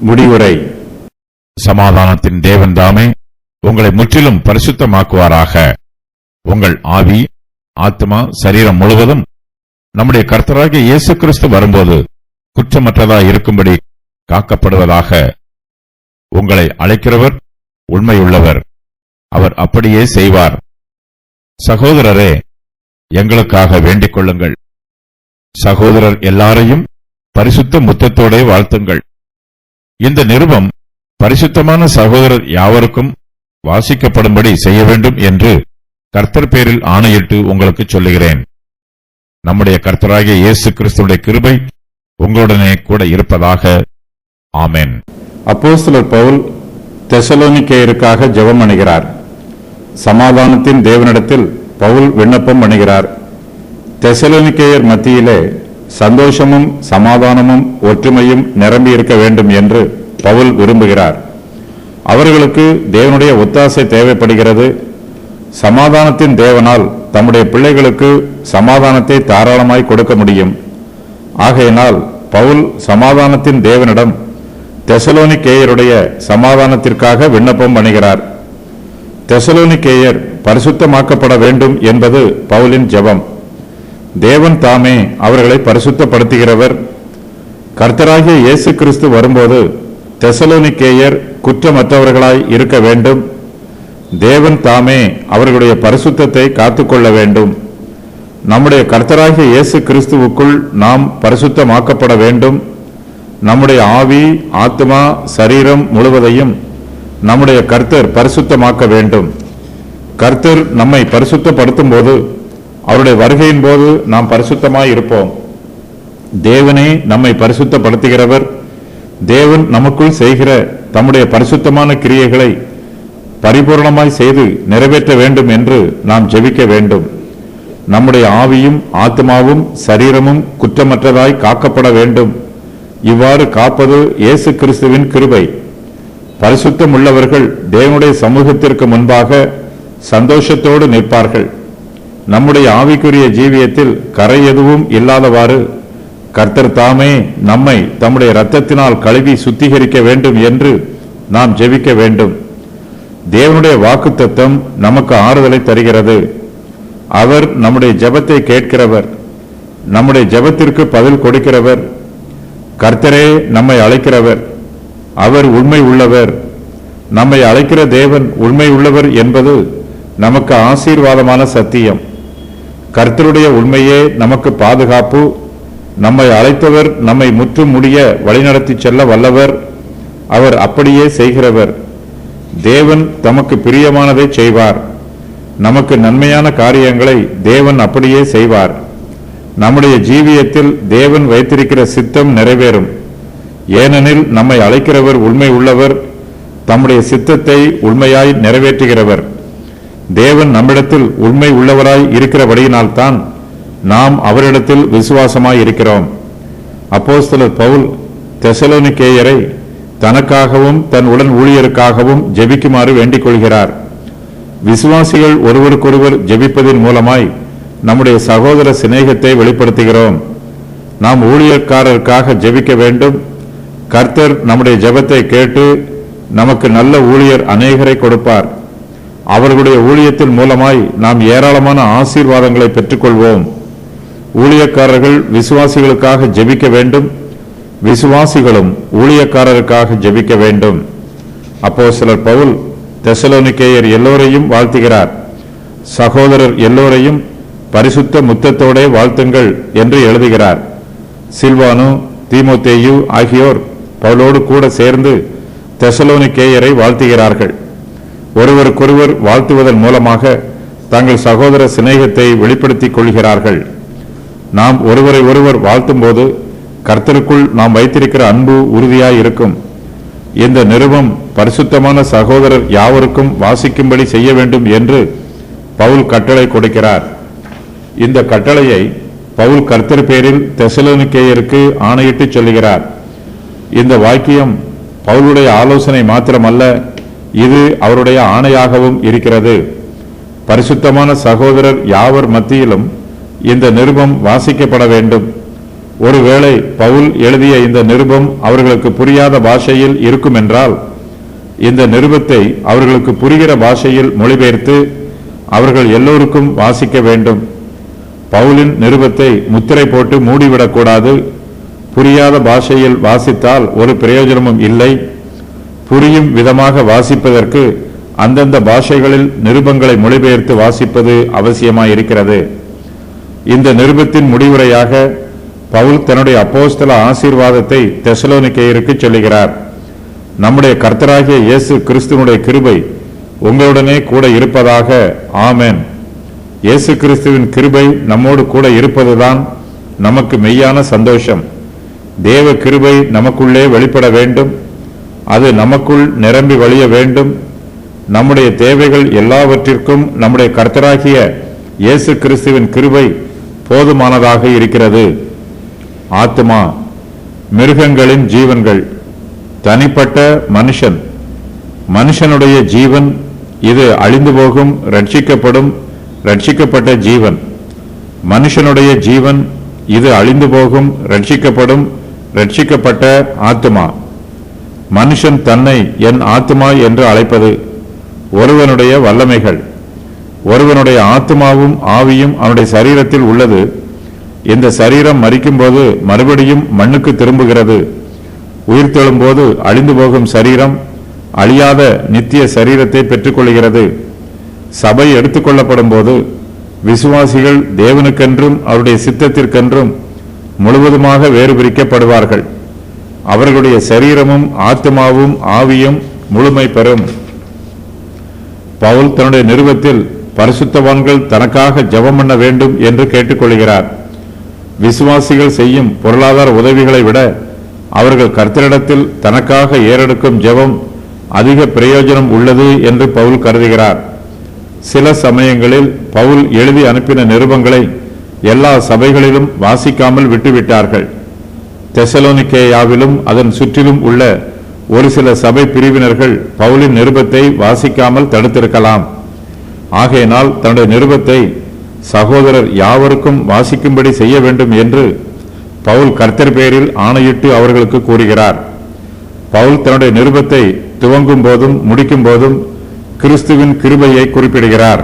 முடிவுரை. சமாதானத்தின் தேவன் தாமே உங்களை முற்றிலும் பரிசுத்தமாக்குவாராக. உங்கள் ஆவி, ஆத்மா, சரீரம் முழுவதும் நம்முடைய கர்த்தராகிய இயேசு கிறிஸ்து வரும்போது குற்றமற்றதாய் இருக்கும்படி காக்கப்படுவதாக. உங்களை அழைக்கிறவர் உண்மையுள்ளவர், அவர் அப்படியே செய்வார். சகோதரரே, எங்களுக்காக வேண்டிக் கொள்ளுங்கள். சகோதரர் எல்லாரையும் பரிசுத்த முத்தத்தோட வாழ்த்துங்கள். இந்த நிருபம் பரிசுத்தமான சகோதரர் யாவருக்கும் வாசிக்கப்படும்படி செய்ய வேண்டும் என்று கர்த்தர் பேரில் ஆணையிட்டு உங்களுக்கு சொல்லுகிறேன். நம்முடைய கர்த்தராகிய இயேசு கிறிஸ்துவின் கிருபை உங்களுடனே கூட இருப்பதாக. ஆமென். அப்போஸ்தலர் பவுல் தெசலோனிக்கேயருக்காக ஜெபம் பண்ணுகிறார். சமாதானத்தின் தேவனிடத்தில் பவுல் விண்ணப்பம் பண்ணுகிறார். தெசலோனிக்கேயர் மத்தியிலே சந்தோஷமும் சமாதானமும் ஒற்றுமையும் நிரம்பி இருக்க வேண்டும் என்று பவுல் விரும்புகிறார். அவர்களுக்கு தேவனுடைய ஒத்தாசை தேவைப்படுகிறது. சமாதானத்தின் தேவனால் தம்முடைய பிள்ளைகளுக்கு சமாதானத்தை தாராளமாய் கொடுக்க முடியும். ஆகையினால் பவுல் சமாதானத்தின் தேவனிடம் தெசலோனிக்கேயருடைய சமாதானத்திற்காக விண்ணப்பம் பண்ணுகிறார். தெசலோனிக்கேயர் பரிசுத்தமாக்கப்பட வேண்டும் என்பது பவுலின் ஜெபம். தேவன் தாமே அவர்களை பரிசுத்தப்படுத்துகிறவர். கர்த்தராகிய இயேசு கிறிஸ்து வரும்போது தெசலோனிக்கேயர் குற்றமற்றவர்களாய் இருக்க வேண்டும். தேவன் தாமே அவர்களுடைய பரிசுத்தத்தை காத்துக்கொள்ள வேண்டும். நம்முடைய கர்த்தராகிய இயேசு கிறிஸ்துவுக்குள் நாம் பரிசுத்தமாக்கப்பட வேண்டும். நம்முடைய ஆவி, ஆத்மா, சரீரம் முழுவதையும் நம்முடைய கர்த்தர் பரிசுத்தமாக்க வேண்டும். கர்த்தர் நம்மை பரிசுத்தப்படுத்தும் போது, அவருடைய வருகையின் போது நாம் பரிசுத்தமாய் இருப்போம். தேவனே நம்மை பரிசுத்தப்படுத்துகிறவர். தேவன் நமக்குள் செய்கிற தம்முடைய பரிசுத்தமான கிரியைகளை பரிபூர்ணமாய் செய்து நிறைவேற்ற வேண்டும் என்று நாம் ஜெபிக்க வேண்டும். நம்முடைய ஆவியும் ஆத்மாவும் சரீரமும் குற்றமற்றதாய் காக்கப்பட வேண்டும். இவ்வாறு காப்பது இயேசு கிறிஸ்துவின் கிருபை. பரிசுத்தம் உள்ளவர்கள் தேவனுடைய சமூகத்திற்கு முன்பாக சந்தோஷத்தோடு நிற்பார்கள். நம்முடைய ஆவிக்குரிய ஜீவியத்தில் கரை எதுவும் இல்லாதவாறு கர்த்தர் தாமே நம்மை தம்முடைய இரத்தத்தினால் கழுவி சுத்திகரிக்க வேண்டும் என்று நாம் ஜெபிக்க வேண்டும். தேவனுடைய வாக்குத்தத்தம் நமக்கு ஆறுதலை தருகிறது. அவர் நம்முடைய ஜெபத்தை கேட்கிறவர், நம்முடைய ஜெபத்திற்கு பதில் கொடுக்கிறவர். கர்த்தரே நம்மை அழைக்கிறவர், அவர் உண்மை உள்ளவர். நம்மை அழைக்கிற தேவன் உண்மை உள்ளவர் என்பது நமக்கு ஆசீர்வாதமான சத்தியம். கர்த்தருடைய உண்மையே நமக்கு பாதுகாப்பு. நம்மை அழைத்தவர் நம்மை முற்றும் முடிய வழிநடத்தி செல்ல வல்லவர். அவர் அப்படியே செய்கிறவர். தேவன் தமக்கு பிரியமானதை செய்வார். நமக்கு நன்மையான காரியங்களை தேவன் அப்படியே செய்வார். நம்முடைய ஜீவியத்தில் தேவன் வைத்திருக்கிற சித்தம் நிறைவேறும். ஏனெனில் நம்மை அழைக்கிறவர் உண்மை உள்ளவர், தம்முடைய சித்தத்தை உண்மையாய் நிறைவேற்றுகிறவர். தேவன் நம்மிடத்தில் உண்மை உள்ளவராய் இருக்கிறபடியினால்தான் நாம் அவரிடத்தில் விசுவாசமாய் இருக்கிறோம். அப்போஸ்தலர் பவுல் தெசலோனிக்கேயரை தனக்காகவும் தன் உடன் ஊழியருக்காகவும் ஜெபிக்குமாறு வேண்டிக் கொள்கிறார். விசுவாசிகள் ஒருவருக்கொருவர் ஜெபிப்பதன் மூலமாய் நம்முடைய சகோதர சிநேகத்தை வெளிப்படுத்துகிறோம். நாம் ஊழியக்காரருக்காக ஜெபிக்க வேண்டும். கர்த்தர் நம்முடைய ஜெபத்தை கேட்டு நமக்கு நல்ல ஊழியர் அநேகரை கொடுப்பார். அவர்களுடைய ஊழியத்தின் மூலமாய் நாம் ஏராளமான ஆசீர்வாதங்களை பெற்றுக்கொள்வோம். ஊழியக்காரர்கள் விசுவாசிகளுக்காக ஜெபிக்க வேண்டும். விசுவாசிகளும் ஊழியக்காரருக்காக ஜெபிக்க வேண்டும். அப்போஸ்தலர் பவுல் தெசலோனிக்கேயர் எல்லோரையும் வாழ்த்துகிறார். சகோதரர் எல்லோரையும் பரிசுத்த முத்தத்தோட வாழ்த்துங்கள் என்று எழுதுகிறார். சில்வானு, தீமோத்தேயு ஆகியோர் பவுலோடு கூட சேர்ந்து தெசலோனிக்கேயரை வாழ்த்துகிறார்கள். ஒருவருக்கொருவர் வாழ்த்துவதன் மூலமாக தங்கள் சகோதர சிநேகத்தை வெளிப்படுத்திக் கொள்கிறார்கள். நாம் ஒருவரை ஒருவர் வாழ்த்தும் போது கர்த்தருக்குள் நாம் வைத்திருக்கிற அன்பு உறுதியாய் இருக்கும். இந்த நிருபம் பரிசுத்தமான சகோதரர் யாவருக்கும் வாசிக்கும்படி செய்ய வேண்டும் என்று பவுல் கட்டளை கொடுக்கிறார். இந்த கட்டளையை பவுல் கர்த்தர் பேரில் தெசலோனிக்கேயருக்கு ஆணையிட்டு சொல்லுகிறார். இந்த வாக்கியம் பவுலுடைய ஆலோசனை மாத்திரமல்ல, இது அவருடைய ஆணையாகவும் இருக்கிறது. பரிசுத்தமான சகோதரர் யாவர் மத்தியிலும் இந்த நிருபம் வாசிக்கப்பட வேண்டும். ஒருவேளை பவுல் எழுதிய இந்த நிருபம் அவர்களுக்கு புரியாத பாஷையில் இருக்குமென்றால் இந்த நிருபத்தை அவர்களுக்கு புரிகிற பாஷையில் மொழிபெயர்த்து அவர்கள் எல்லோருக்கும் வாசிக்க வேண்டும். பவுலின் நிருபத்தை முத்திரை போட்டு மூடிவிடக்கூடாது. புரியாத பாஷையில் வாசித்தால் ஒரு பிரயோஜனமும் இல்லை. புரியும் விதமாக வாசிப்பதற்கு அந்தந்த பாஷைகளில் நிருபங்களை மொழிபெயர்த்து வாசிப்பது அவசியமாயிருக்கிறது. இந்த நிருபத்தின் முடிவுரையாக பவுல் தன்னுடைய அப்போஸ்தல ஆசீர்வாதத்தை தெசலோனிக்கேயருக்கு சொல்லுகிறார். நம்முடைய கர்த்தராகிய இயேசு கிறிஸ்துவினுடைய கிருபை உங்களுடனே கூட இருப்பதாக. ஆமென். இயேசு கிறிஸ்துவின் கிருபை நம்மோடு கூட இருப்பதுதான் நமக்கு மெய்யான சந்தோஷம். தேவ கிருபை நமக்குள்ளே வெளிப்பட வேண்டும். அது நமக்குள் நிரம்பி வழிய வேண்டும். நம்முடைய தேவைகள் எல்லாவற்றிற்கும் நம்முடைய கர்த்தராகிய இயேசு கிறிஸ்துவின் கிருபை போதுமானதாக இருக்கிறது. ஆத்மா, மிருகங்களின் ஜீவன்கள், தனிப்பட்ட மனுஷன், மனுஷனுடைய ஜீவன், இது அழிந்து போகும் ரட்சிக்கப்படும் ரட்சிக்கப்பட்ட ஜீவன். மனுஷனுடைய ஜீவன், இது அழிந்து போகும் ரட்சிக்கப்படும் ரட்சிக்கப்பட்ட ஆத்மா. மனுஷன் தன்னை என் ஆத்மா என்று அழைப்பது ஒருவனுடைய வல்லமைகள். ஒருவனுடைய ஆத்மாவும் ஆவியும் அவனுடைய சரீரத்தில் உள்ளது. இந்த சரீரம் மரிக்கும்போது மறுபடியும் மண்ணுக்கு திரும்புகிறது. உயிர்த்தெழும் போது அழிந்து போகும் சரீரம் அழியாத நித்திய சரீரத்தை பெற்றுக்கொள்கிறது. சபை எடுத்துக்கொள்ளப்படும் போது விசுவாசிகள் தேவனுக்கென்றும் அவருடைய சித்தத்திற்கென்றும் முழுவதுமாக வேறு பிரிக்கப்படுவார்கள். அவர்களுடைய சரீரமும் ஆத்மாவும் ஆவியும் முழுமை பெறும். பவுல் தன்னுடைய நிருபத்தில் பரிசுத்தவான்கள் தனக்காக ஜெபம் பண்ண வேண்டும் என்று கேட்டுக்கொள்கிறார். விசுவாசிகள் செய்யும் பொருளாதார உதவிகளை விட அவர்கள் கர்த்தரிடத்தில் தனக்காக ஏறெடுக்கும் ஜெபம் அதிக பிரயோஜனம் உள்ளது என்று பவுல் கருதுகிறார். சில சமயங்களில் பவுல் எழுதி அனுப்பின நிருபங்களை எல்லா சபைகளிலும் வாசிக்காமல் விட்டுவிட்டார்கள். தெசலோனிக்கேயாவிலும் அதன் சுற்றிலும் உள்ள ஒரு சில சபை பிரிவினர்கள் பவுலின் நிருபத்தை வாசிக்காமல் தடுத்திருக்கலாம். ஆகையினால் தன்னுடைய நிருபத்தை சகோதரர் யாவருக்கும் வாசிக்கும்படி செய்ய வேண்டும் என்று பவுல் கர்த்தர் பெயரில் ஆணையிட்டு அவர்களுக்கு கூறுகிறார். பவுல் தன்னுடைய நிருபத்தை துவங்கும் போதும் முடிக்கும் போதும் கிறிஸ்துவின் கிருபையை குறிப்பிடுகிறார்.